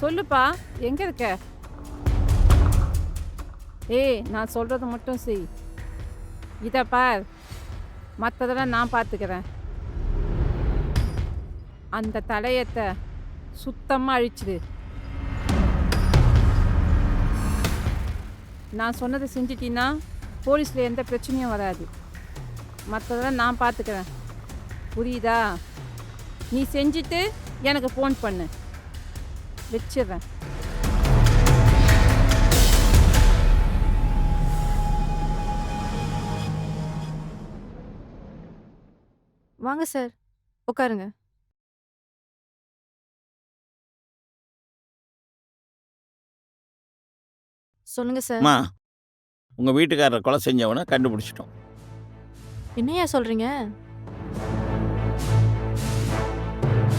சொல்லுப்பா, எங்க இருக்க? ஏய், நான் சொல்றத மட்டும் செய். இத பார், மத்ததெல்லாம் நான் பார்த்துக்கிறேன். அந்த தடயத்த சுத்தமா அழிச்சிடு. நான் சொன்னத செஞ்சிட்டீன்னா, போலீஸ்ல எந்த பிரச்சனையும் வராது. மத்ததெல்லாம் நான் பார்த்துக்கிறேன். புரியுதா? நீ செஞ்சுட்டு எனக்கு ஃபோன் பண்ணு. வச்சிர்றேன். வாங்க சார். உட்காருங்க. சொல்லுங்க சார். அம்மா, உங்கள் வீட்டுக்காரரை கொலை செஞ்சவனை கண்டுபிடிச்சிட்டோம். என்னய்யா சொல்றீங்க?